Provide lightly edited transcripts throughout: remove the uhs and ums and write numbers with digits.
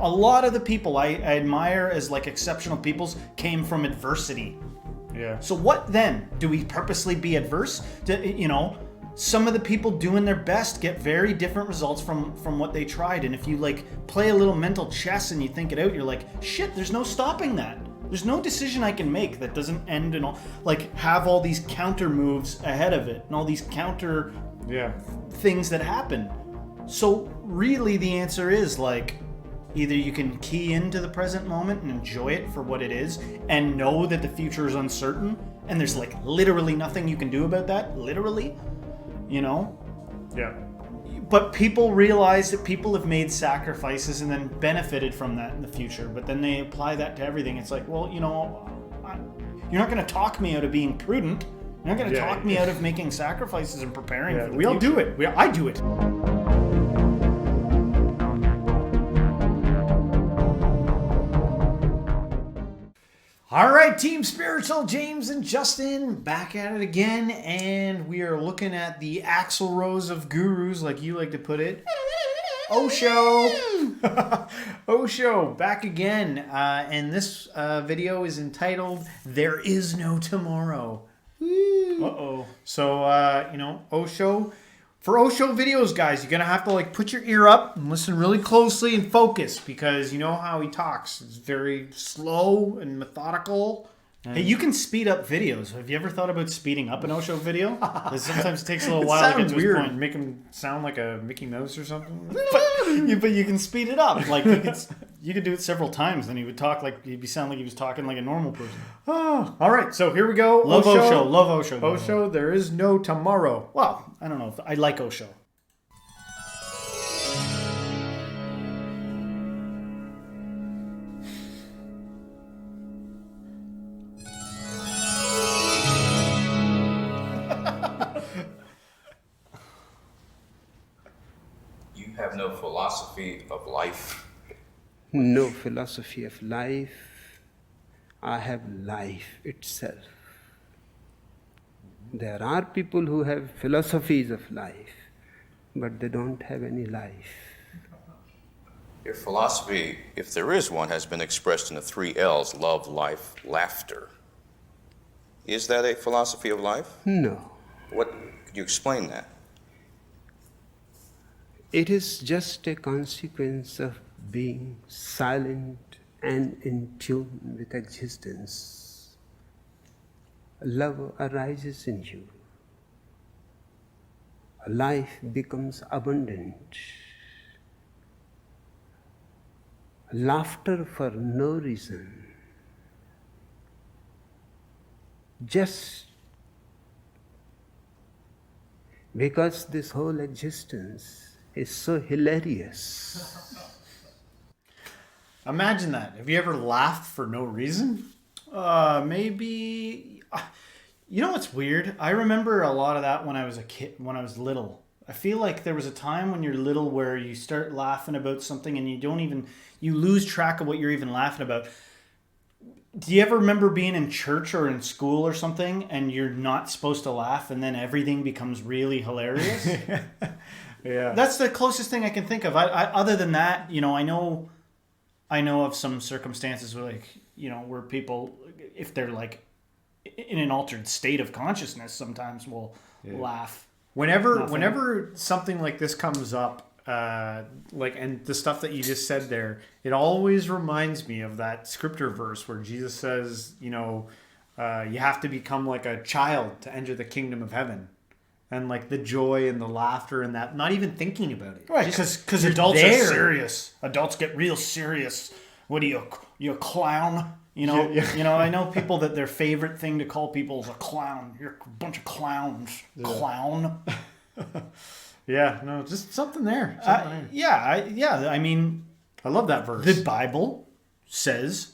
a lot of the people I admire as like exceptional peoples came from adversity. Yeah. So what then? Do we purposely be adverse? Some of the people doing their best get very different results from what they tried. And if you like play a little mental chess and you think it out, you're like, shit, there's no stopping that. There's no decision I can make that doesn't end in all, like have all these counter moves ahead of it and all these counter things that happen. So really the answer is like, either you can key into the present moment and enjoy it for what it is and know that the future is uncertain and there's like literally nothing you can do about that, literally, Yeah. But people realize that people have made sacrifices and then benefited from that in the future, but then they apply that to everything. It's like, well, you're not going to talk me out of being prudent. You're not going to talk me out of making sacrifices and preparing for the we all future. do it. I do it. All right, Team Spiritual, James and Justin, back at it again, and we are looking at the Axl Rose of gurus, like you like to put it. Osho! Osho, back again, and this video is entitled, There Is No Tomorrow. Uh-oh. So, Osho... For Osho videos, guys, you're going to have to like put your ear up and listen really closely and focus because you know how he talks. It's very slow and methodical. Hey, you can speed up videos. Have you ever thought about speeding up an Osho video? It sometimes takes a little while to get to weird. this point. Make him sound like a Mickey Mouse or something. But you can speed it up. Like you could do it several times, and he would talk like he'd sound like he was talking like a normal person. Oh, all right, so here we go. Love Osho. Love Osho. Osho, there is no tomorrow. Well, I don't know if I like Osho. You have no philosophy of life. No philosophy of life. I have life itself. There are people who have philosophies of life, but they don't have any life. Your philosophy, if there is one, has been expressed in the 3 L's: love, life, laughter. Is that a philosophy of life? No. Could you explain that? It is just a consequence of being silent and in tune with existence. Love arises in you. Life becomes abundant. Laughter for no reason. Just because this whole existence is so hilarious. Imagine that. Have you ever laughed for no reason? Maybe. You know what's weird? I remember a lot of that when I was a kid, when I was little. I feel like there was a time when you're little where you start laughing about something and you lose track of what you're even laughing about. Do you ever remember being in church or in school or something and you're not supposed to laugh and then everything becomes really hilarious? Yeah. That's the closest thing I can think of. I other than that, I know of some circumstances where where people, if they're like in an altered state of consciousness, sometimes will laugh. Whenever something like this comes up, and the stuff that you just said there, it always reminds me of that scripture verse where Jesus says, you have to become like a child to enter the kingdom of heaven. And like the joy and the laughter and that, not even thinking about it. Right, because adults are serious. Adults get real serious. What are you a clown? I know people that their favorite thing to call people is a clown. You're a bunch of clowns. Yeah. Clown. Yeah, no, just something there. I mean, I love that verse. The Bible says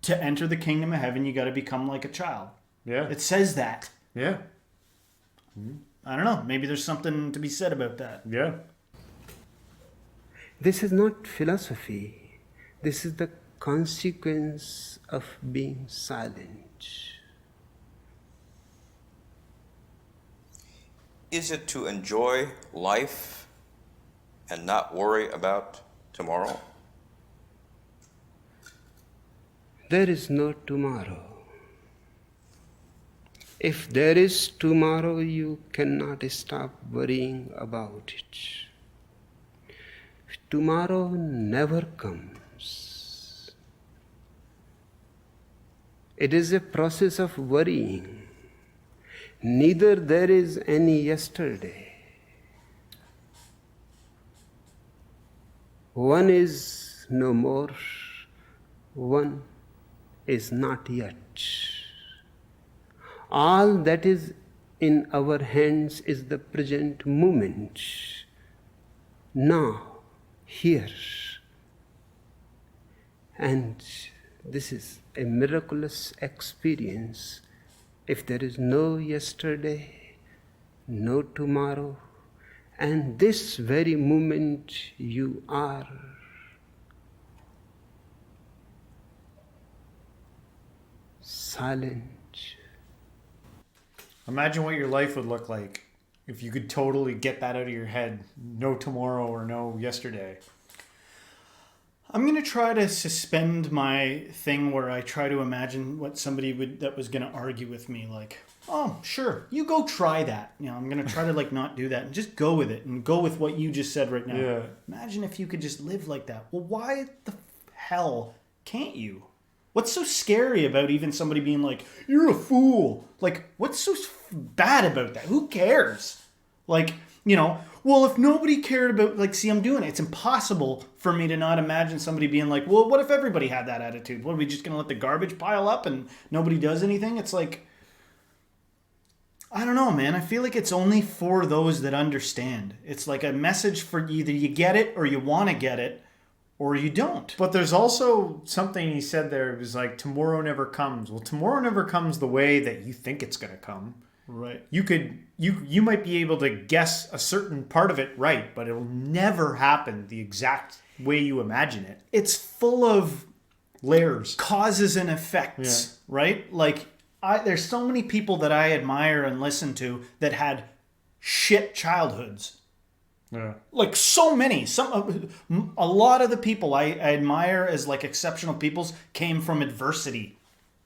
to enter the kingdom of heaven, you got to become like a child. Yeah. It says that. Yeah. I don't know. Maybe there's something to be said about that. Yeah. This is not philosophy. This is the consequence of being silent. Is it to enjoy life and not worry about tomorrow? there is no tomorrow. If there is tomorrow, you cannot stop worrying about it. Tomorrow never comes. It is a process of worrying. Neither there is any yesterday. One is no more, one is not yet. All that is in our hands is the present moment, now, here. And this is a miraculous experience. If there is no yesterday, no tomorrow, and this very moment you are silent. Imagine what your life would look like if you could totally get that out of your head. No tomorrow or no yesterday. I'm going to try to suspend my thing where I try to imagine what somebody that was going to argue with me, like, oh, sure, you go try that. You know, I'm going to try to like not do that and just go with it and go with what you just said right now. Yeah. Imagine if you could just live like that. Well, why the hell can't you? What's so scary about even somebody being like, you're a fool? Like, what's so bad about that? Who cares? Like, you know, well, if nobody cared about, like, see, I'm doing it. It's impossible for me to not imagine somebody being like, well, what if everybody had that attitude? What, are we just going to let the garbage pile up and nobody does anything? It's like, I don't know, man. I feel like it's only for those that understand. It's like a message for either you get it or you want to get it, or you don't. But there's also something he said there. It was like, tomorrow never comes. Well, tomorrow never comes the way that you think it's going to come. Right. You might be able to guess a certain part of it right, but it'll never happen the exact way you imagine it. It's full of Layers. causes and effects, right? Like, there's so many people that I admire and listen to that had shit childhoods. Yeah. Like so many, a lot of the people I admire as like exceptional peoples came from adversity.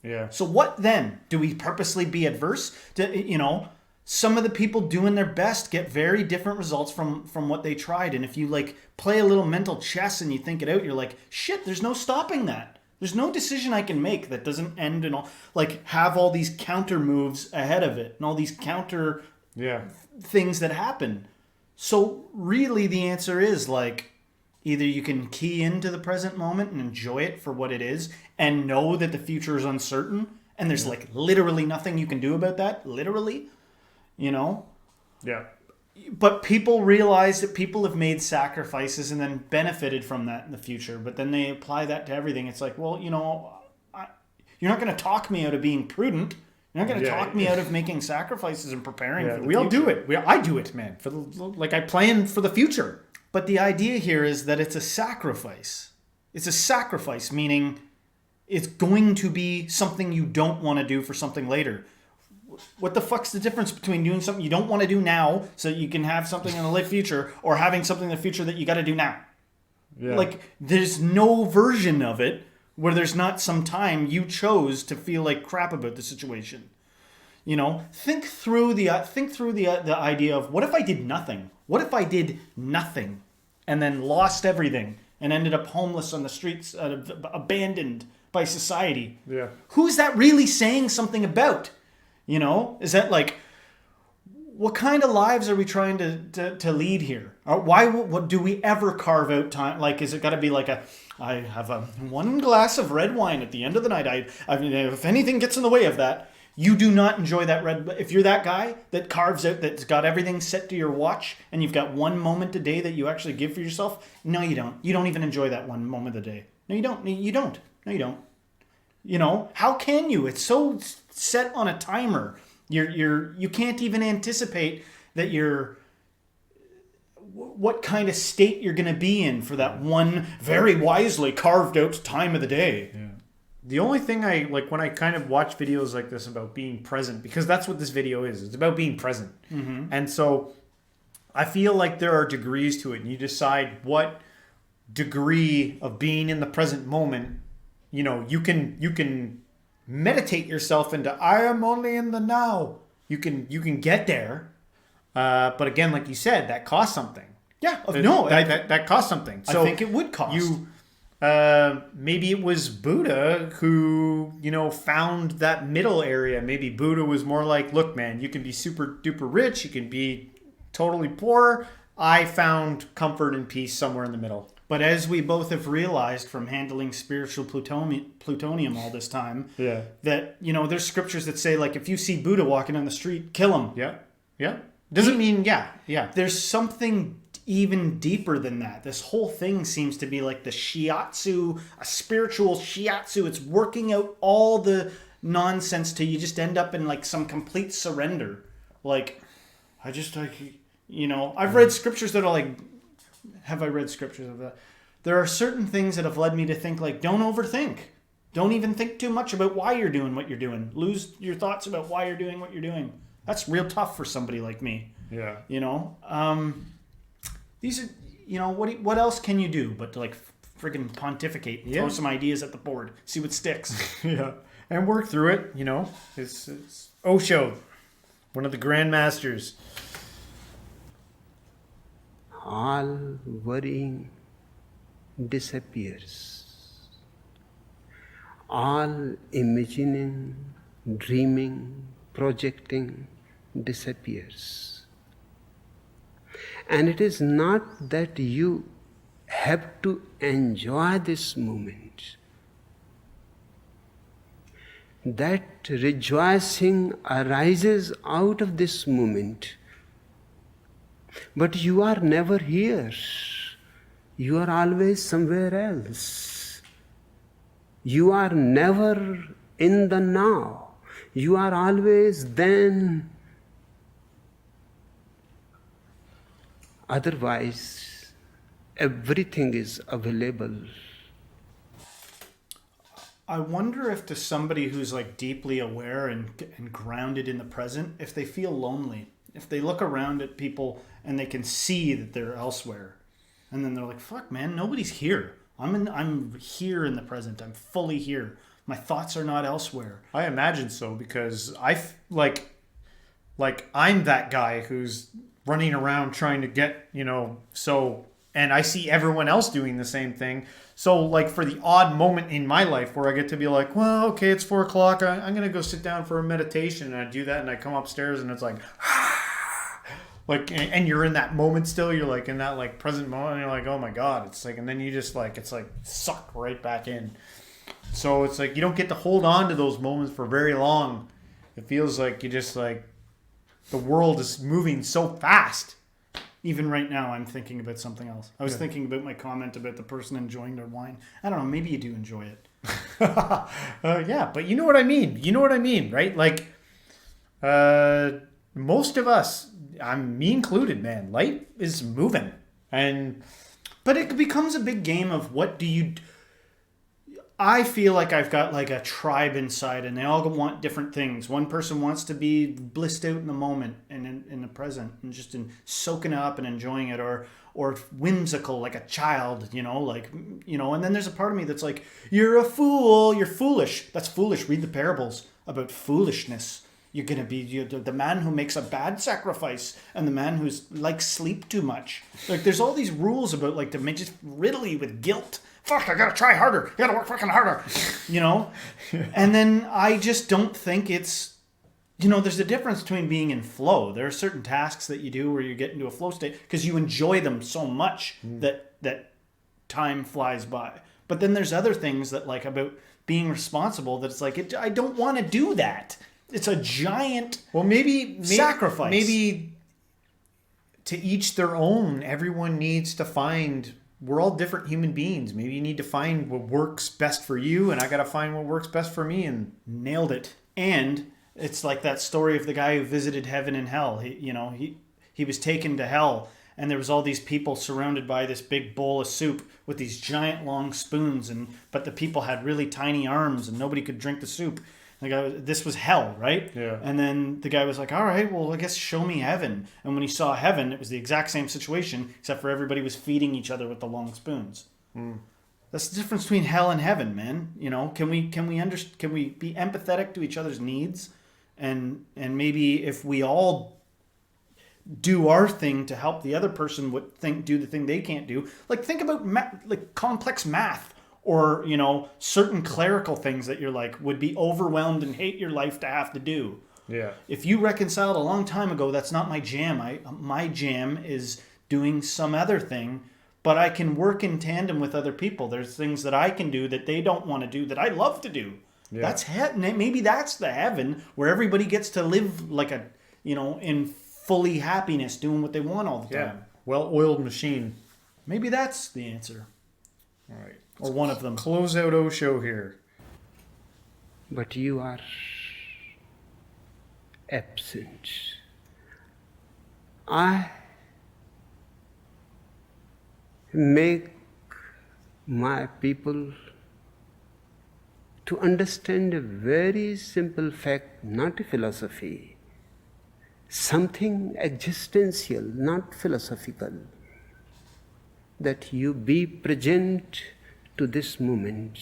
Yeah. So what then? Do we purposely be adverse? You know, some of the people doing their best get very different results from what they tried. And if you like play a little mental chess and you think it out, you're like, shit, there's no stopping that. There's no decision I can make that doesn't end in all, like, have all these counter moves ahead of it and all these counter things that happen. So really the answer is like, either you can key into the present moment and enjoy it for what it is and know that the future is uncertain and there's like literally nothing you can do about that, literally, you know? Yeah. But people realize that people have made sacrifices and then benefited from that in the future, but then they apply that to everything. It's like, well, you know, you're not going to talk me out of being prudent. You're not going to talk me out of making sacrifices and preparing for the we all future. do it. I do it, man. I plan for the future. But the idea here is that it's a sacrifice. It's a sacrifice, meaning it's going to be something you don't want to do for something later. What the fuck's the difference between doing something you don't want to do now so you can have something in the late future or having something in the future that you got to do now? Yeah. Like, there's no version of it where there's not some time you chose to feel like crap about the situation. You know, think through the idea of, what if I did nothing? What if I did nothing and then lost everything and ended up homeless on the streets, abandoned by society? Yeah. Who's that really saying something about? You know, is that like, what kind of lives are we trying to lead here? Or what do we ever carve out time? Like, is it got to be like I have one glass of red wine at the end of the night. I mean, if anything gets in the way of that, you do not enjoy that red. If you're that guy that carves out, that's got everything set to your watch, and you've got one moment a day that you actually give for yourself, no, you don't. You don't even enjoy that one moment of the day. No, you don't. You don't. No, you don't. You know, how can you? It's so set on a timer. You can't even anticipate that what kind of state you're going to be in for that one very wisely carved out time of the day. Yeah. The only thing I like when I kind of watch videos like this about being present, because that's what this video is. It's about being present. Mm-hmm. And so I feel like there are degrees to it, and you decide what degree of being in the present moment you can meditate yourself into I am only in the now. You can get there, but again, like you said, that costs something. Yeah, That costs something. So I think it would cost. Maybe it was Buddha who found that middle area. Maybe Buddha was more like, look, man, you can be super duper rich, you can be totally poor. I found comfort and peace somewhere in the middle. But as we both have realized from handling spiritual plutonium all this time, that, there's scriptures that say, like, if you see Buddha walking on the street, kill him. Yeah. Doesn't mean, yeah. There's something even deeper than that. This whole thing seems to be like the shiatsu, a spiritual shiatsu. It's working out all the nonsense till you just end up in, like, some complete surrender. Like, I've read scriptures that are like, have I read scriptures of that? There are certain things that have led me to think, like, don't overthink. Don't even think too much about why you're doing what you're doing. Lose your thoughts about why you're doing what you're doing. That's real tough for somebody like me. Yeah. These are, what else can you do but to, like, friggin' pontificate, throw some ideas at the board, see what sticks. Yeah. And work through it, It's Osho, one of the grandmasters. All worrying disappears. All imagining, dreaming, projecting disappears. And it is not that you have to enjoy this moment. That rejoicing arises out of this moment. But you are never here. You are always somewhere else. You are never in the now. You are always then. Otherwise, everything is available. I wonder if to somebody who's, like, deeply aware and grounded in the present, if they feel lonely. If they look around at people and they can see that they're elsewhere, and then they're like, "Fuck, man, nobody's here. I'm here in the present. I'm fully here. My thoughts are not elsewhere." I imagine so, because like I'm that guy who's running around trying to get and I see everyone else doing the same thing. So, like, for the odd moment in my life where I get to be like, well, okay, it's 4:00. I'm gonna go sit down for a meditation, and I do that, and I come upstairs, and it's like. Like, and you're in that moment still, you're like in that, like, present moment, and you're like, oh my God, it's like, and then you just, like, it's like suck right back in. So it's like you don't get to hold on to those moments for very long. It feels like you just, like, the world is moving so fast. Even right now, I'm thinking about something else. I was thinking about my comment about the person enjoying their wine. I don't know, maybe you do enjoy it. Yeah, but you know what I mean, right? Like, most of us, me included, man, life is moving. But it becomes a big game of what do you... I feel like I've got, like, a tribe inside, and they all want different things. One person wants to be blissed out in the moment and in the present and just soaking it up and enjoying it, or whimsical like a child, and then there's a part of me that's like, you're a fool, you're foolish. That's foolish. Read the parables about foolishness. You're going to be the man who makes a bad sacrifice and the man who's, like, sleep too much. Like, there's all these rules about, like, to make just riddle you with guilt. Fuck, I gotta try harder. I gotta work fucking harder. And then I just don't think it's, there's a difference between being in flow. There are certain tasks that you do where you get into a flow state because you enjoy them so much that time flies by. But then there's other things that, like, about being responsible, that it's like, I don't want to do that. It's a giant sacrifice. Maybe to each their own. Everyone needs to find... We're all different human beings. Maybe you need to find what works best for you, and I got to find what works best for me. And nailed it. And it's like that story of the guy who visited heaven and hell. He was taken to hell, and there was all these people surrounded by this big bowl of soup with these giant long spoons, but the people had really tiny arms, and nobody could drink the soup. The guy, this was hell, right? Yeah. And then the guy was like, all right, well, I guess show me heaven. And when he saw heaven, it was the exact same situation, except for everybody was feeding each other with the long spoons. That's the difference between hell and heaven, man. You know, can we be empathetic to each other's needs, and maybe if we all do our thing to help the other person do the thing they can't do. Like think about like complex math, or you know, certain clerical things that you're like would be overwhelmed and hate your life to have to do. Yeah. If you reconciled a long time ago, that's not my jam. My jam is doing some other thing, but I can work in tandem with other people. There's things that I can do that they don't want to do that I love to do. Yeah. Maybe that's the heaven where everybody gets to live like a, you know, in fully happiness, doing what they want all the time. Well-oiled machine. Maybe that's the answer. All right. Or one of them. Close out Osho here. But you are absent. I make my people to understand a very simple fact, not a philosophy, something existential, not philosophical, that you be present to this moment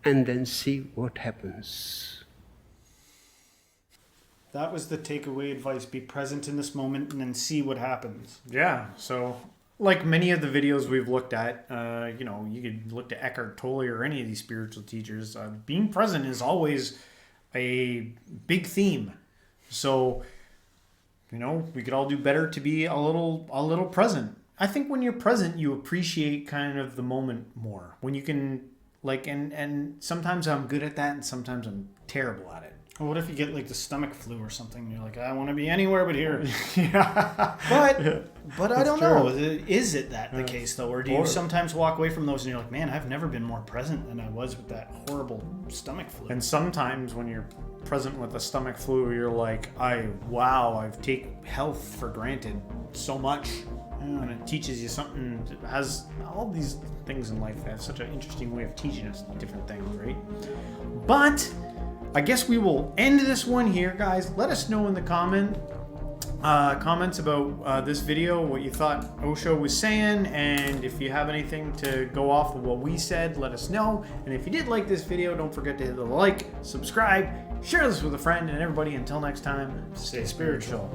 and then see what happens. That was the takeaway advice. Be present in this moment and then see what happens. Yeah, so like many of the videos we've looked at, you know, you could look to Eckhart Tolle or any of these spiritual teachers. Being present is always a big theme. So, you know, we could all do better to be a little present. I think when you're present, you appreciate kind of the moment more. When you can, like, and sometimes I'm good at that and sometimes I'm terrible at it. Well, what if you get like the stomach flu or something? And you're like, I want to be anywhere but here. Yeah. But I don't know. Is it the case though? Or do you sometimes walk away from those and you're like, man, I've never been more present than I was with that horrible stomach flu. And sometimes when you're present with the stomach flu, you're like, I've taken health for granted so much. Yeah. And it teaches you something that has all these things in life that have such an interesting way of teaching us different things, right? But I guess we will end this one here, guys. Let us know in the comments about this video, what you thought Osho was saying, and if you have anything to go off of what we said, let us know. And if you did like this video, don't forget to hit the like, subscribe, share this with a friend, and everybody, until next time, stay spiritual.